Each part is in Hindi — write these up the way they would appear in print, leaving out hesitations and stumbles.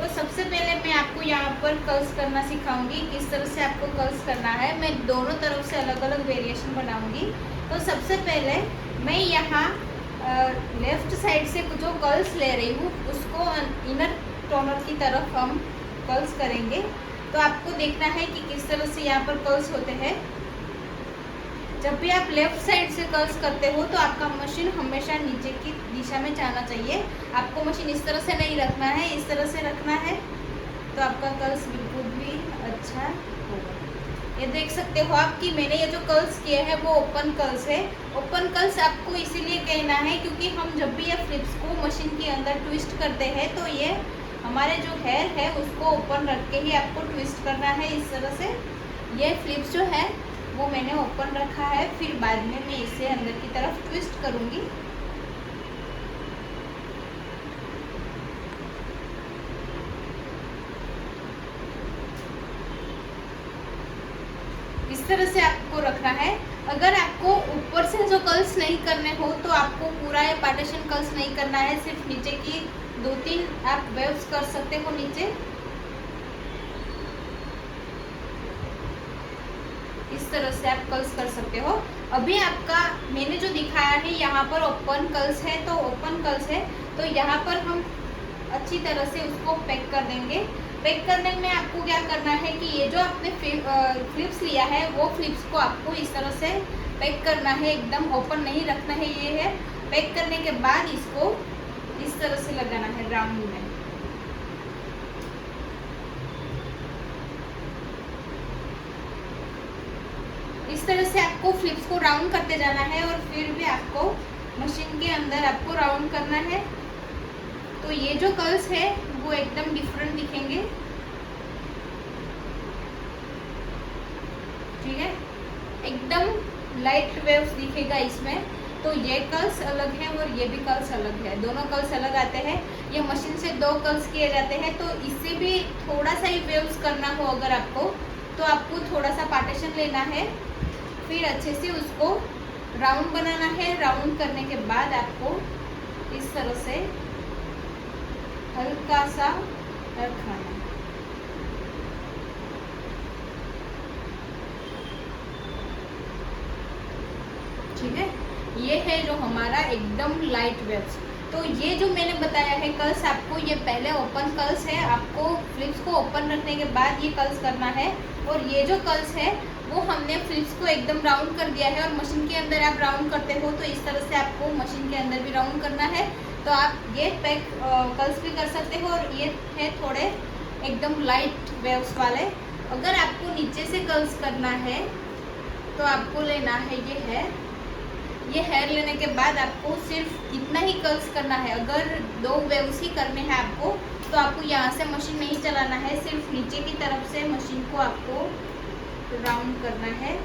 तो सबसे पहले मैं आपको यहाँ पर कर्ल्स करना सिखाऊंगी, किस तरह से आपको कर्ल्स करना है। मैं दोनों तरफ से अलग अलग वेरिएशन बनाऊंगी। तो सबसे पहले मैं यहाँ लेफ्ट साइड से जो कर्ल्स ले रही हूँ उसको इनर टोनर की तरफ हम कर्ल्स करेंगे। तो आपको देखना है कि किस तरह से यहाँ पर कर्ल्स होते हैं। जब भी आप लेफ्ट साइड से कर्ल्स करते हो तो आपका मशीन हमेशा नीचे की दिशा में जाना चाहिए। आपको मशीन इस तरह से नहीं रखना है, इस तरह से रखना है, तो आपका कर्ल्स बिल्कुल भी अच्छा होगा। ये देख सकते हो आप कि मैंने ये जो कर्ल्स किए हैं वो ओपन कर्ल्स है। ओपन कर्ल्स आपको इसीलिए कहना है क्योंकि हम जब भी ये फ्लिप्स को मशीन के अंदर ट्विस्ट करते हैं तो ये हमारे जो हेयर है उसको ओपन रख के ही आपको ट्विस्ट करना है। इस तरह से ये फ्लिप्स जो है वो मैंने ओपन रखा है, फिर बाद में मैं इसे अंदर की तरफ ट्विस्ट करूंगी। इस तरह से आपको रखना है। अगर आपको ऊपर से जो कर्ल्स नहीं करने हो तो आपको पूरा ये पार्टीशन कर्ल्स नहीं करना है, सिर्फ नीचे की 2-3 आप वेव्स कर सकते हो नीचे। इस तरह से आप कर्ल्स कर सकते हो। अभी आपका मैंने जो दिखाया है यहाँ पर ओपन कर्ल्स है, तो ओपन कर्ल्स है तो यहाँ पर हम अच्छी तरह से उसको पैक कर देंगे। पैक करने में आपको क्या करना है कि ये जो आपने फ्लिप्स लिया है वो फ्लिप्स को आपको इस तरह से पैक करना है, एकदम ओपन नहीं रखना है। ये है पैक करने के बाद इसको इस तरह से लगाना है राउंड में। इस तरह से आपको फ्लिप्स को राउंड करते जाना है और फिर भी आपको मशीन के अंदर आपको राउंड करना है। तो ये जो कर्ल्स है वो एकदम डिफरेंट दिखेंगे, ठीक है, एकदम लाइट वेव्स दिखेगा इसमें। तो ये कर्ल्स अलग है और ये भी कर्ल्स अलग है, दोनों कर्ल्स अलग आते हैं। ये मशीन से 2 कर्ल्स किए जाते हैं। तो इससे भी थोड़ा सा ही वेव्स करना हो अगर आपको, तो आपको थोड़ा सा पार्टीशन लेना है, फिर अच्छे से उसको राउंड बनाना है। राउंड करने के बाद आपको इस तरह से हल्का सा रखना है, ठीक है। ये है जो हमारा एकदम लाइट वेव्स। तो ये जो मैंने बताया है कर्ल्स आपको, ये पहले ओपन कर्ल्स है, आपको फ्लिप्स को ओपन रखने के बाद ये कर्ल्स करना है। और ये जो कर्ल्स है वो हमने फ्लिप्स को एकदम राउंड कर दिया है और मशीन के अंदर आप राउंड करते हो तो इस तरह से आपको मशीन के अंदर भी राउंड करना है। तो आप ये पैक कर्ल्स भी कर सकते हो। और ये है थोड़े एकदम लाइट वेव्स वाले। अगर आपको नीचे से कर्ल्स करना है तो आपको लेना है ये हेयर लेने के बाद आपको सिर्फ इतना ही कर्ल्स करना है। अगर 2 वेव्स ही करने हैं आपको तो आपको यहाँ से मशीन नहीं चलाना है, सिर्फ नीचे की तरफ से मशीन को आपको राउंड करना है।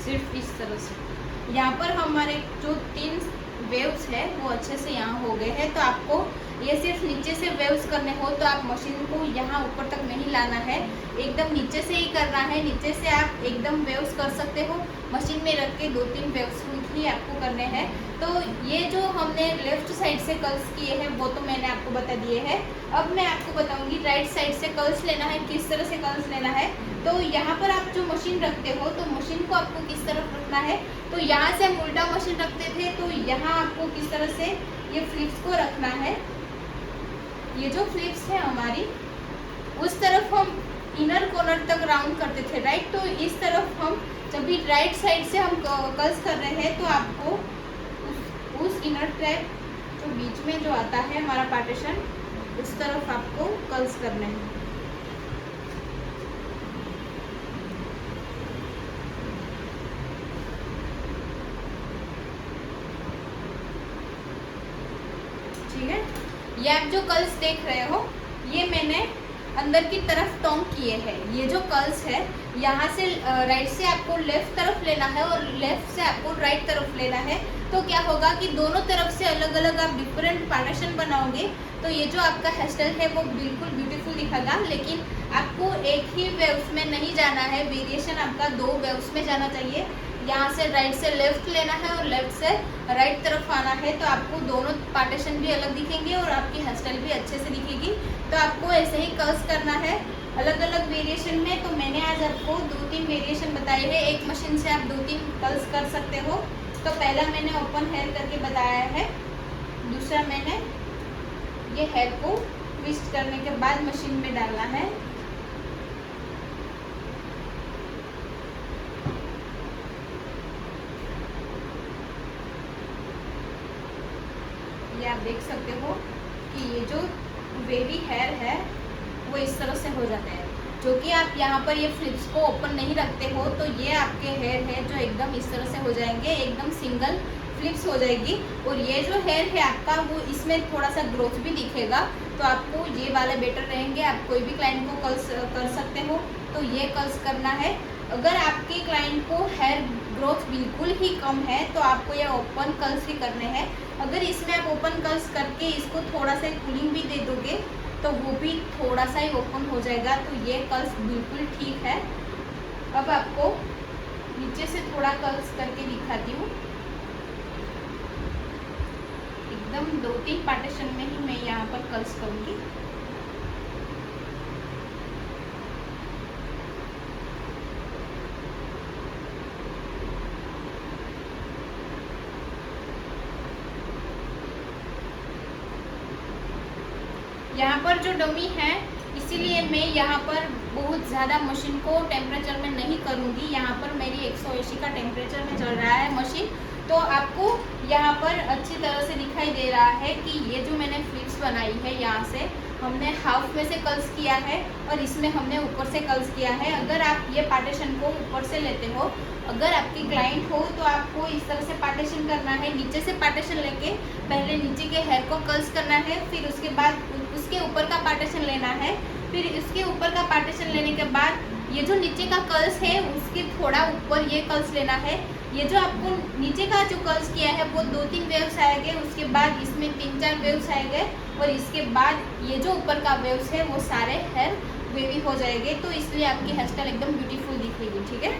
सिर्फ इस तरह से यहाँ पर हमारे जो 3 वेव्स है वो अच्छे से यहाँ हो गए हैं। तो आपको ये सिर्फ नीचे से वेव्स करने हो तो आप मशीन को यहाँ ऊपर तक नहीं लाना है, एकदम नीचे से ही करना है। नीचे से आप एकदम वेव्स कर सकते हो, मशीन में रख के 2-3 वेव्स ही आपको करने हैं। तो ये जो हमने लेफ्ट साइड से कर्ल्स किए हैं वो तो मैंने आपको बता दिए हैं। अब मैं आपको बताऊंगी राइट साइड से कर्ल्स लेना है, किस तरह से कर्ल्स लेना है। तो यहाँ पर आप जो मशीन रखते हो तो मशीन को आपको किस तरफ रखना है, तो यहाँ से हम उल्टा मशीन रखते थे तो यहाँ आपको किस तरह से ये फ्लिप्स को रखना है। ये जो फ्लिप्स है हमारी उस तरफ हम इनर कॉर्नर तक राउंड करते थे, राइट। तो इस तरफ हम जब भी राइट साइड से हम कर्ल्स कर रहे हैं तो आपको उस इनर ट्रैक जो बीच में जो आता है हमारा पार्टीशन, उस तरफ आपको कर्ल्स करने हैं। ठीक है, ये आप जो कर्ल्स देख रहे हो ये मैंने अंदर की तरफ टोंग किए हैं। ये जो कर्ल्स है यहाँ से राइट से आपको लेफ्ट तरफ लेना है और लेफ्ट से आपको राइट तरफ लेना है। तो क्या होगा कि दोनों तरफ से अलग अलग आप डिफरेंट पार्टीशन बनाओगे तो ये जो आपका हेयर स्टाइल है वो बिल्कुल ब्यूटीफुल दिखेगा। लेकिन आपको एक ही वेव्स में नहीं जाना है, वेरिएशन आपका 2 वेव्स में जाना चाहिए। यहाँ से राइट से लेफ्ट लेना है और लेफ्ट से राइट तरफ आना है, तो आपको दोनों पार्टीशन भी अलग दिखेंगे और आपकी हेयर स्टाइल भी अच्छे से दिखेगी। तो आपको ऐसे ही कर्ल्स करना है अलग अलग वेरिएशन में। तो मैंने आज आपको 2-3 वेरिएशन बताए हैं, एक मशीन से आप 2-3 कर्ल्स कर सकते हो। तो पहला मैंने ओपन हेयर करके बताया है, दूसरा मैंने ये हेयर को ट्विस्ट करने के बाद मशीन में डालना है। ये आप देख सकते हो कि ये जो वेवी हेयर है वो इस तरह से हो जाता है। जो कि आप यहाँ पर ये फ्लिप्स को ओपन नहीं रखते हो तो ये आपके हेयर है जो एकदम इस तरह से हो जाएंगे, एकदम सिंगल फ्लिप्स हो जाएगी। और ये जो हेयर है आपका वो इसमें थोड़ा सा ग्रोथ भी दिखेगा, तो आपको ये वाले बेटर रहेंगे। आप कोई भी क्लाइंट को कर्ल्स कर सकते हो, तो ये कर्ल्स करना है। अगर आपके क्लाइंट को हेयर ग्रोथ बिल्कुल ही कम है तो आपको ये ओपन कर्ल्स ही करने हैं। अगर इसमें आप ओपन कर्ल्स करके इसको थोड़ा सा कूलिंग भी दे दोगे तो वो भी थोड़ा सा ही ओपन हो जाएगा, तो ये कर्ल्स बिल्कुल ठीक है। अब आपको नीचे से थोड़ा कर्ल्स करके दिखाती हूँ। एकदम 2-3 पार्टीशन में ही मैं यहाँ पर कर्ल्स करूँगी। यहाँ पर जो डमी है इसीलिए मैं यहाँ पर बहुत ज़्यादा मशीन को टेम्परेचर में नहीं करूँगी। यहाँ पर मेरी 180 का टेम्परेचर में चल रहा है मशीन, तो आपको यहाँ पर अच्छी तरह से दिखाई दे रहा है कि ये जो मैंने फ्लिप्स बनाई है यहाँ से हमने हाफ में से कर्ल्स किया है और इसमें हमने ऊपर से कर्ल्स किया है। अगर आप ये पार्टीशन को ऊपर से लेते हो, अगर आपकी क्लाइंट हो तो आपको इस तरह से पार्टीशन करना है। नीचे से पार्टीशन लेके पहले नीचे के हेयर को कर्ल्स करना है, फिर उसके बाद उसके ऊपर का पार्टीशन लेना है, फिर इसके ऊपर का पार्टीशन लेने के बाद ये जो नीचे का कर्ल्स है उसके थोड़ा ऊपर ये कर्ल्स लेना है। ये जो आपको नीचे का जो कर्ल्स किया है वो 2-3 वेव्स आएंगे, उसके बाद इसमें 3-4 वेव्स आएंगे और इसके बाद ये जो ऊपर का वेव्स है वो सारे हेयर वेवी हो जाएंगे। तो इसलिए आपकी हेयर स्टाइल एकदम ब्यूटीफुल दिखेगी। ठीक है।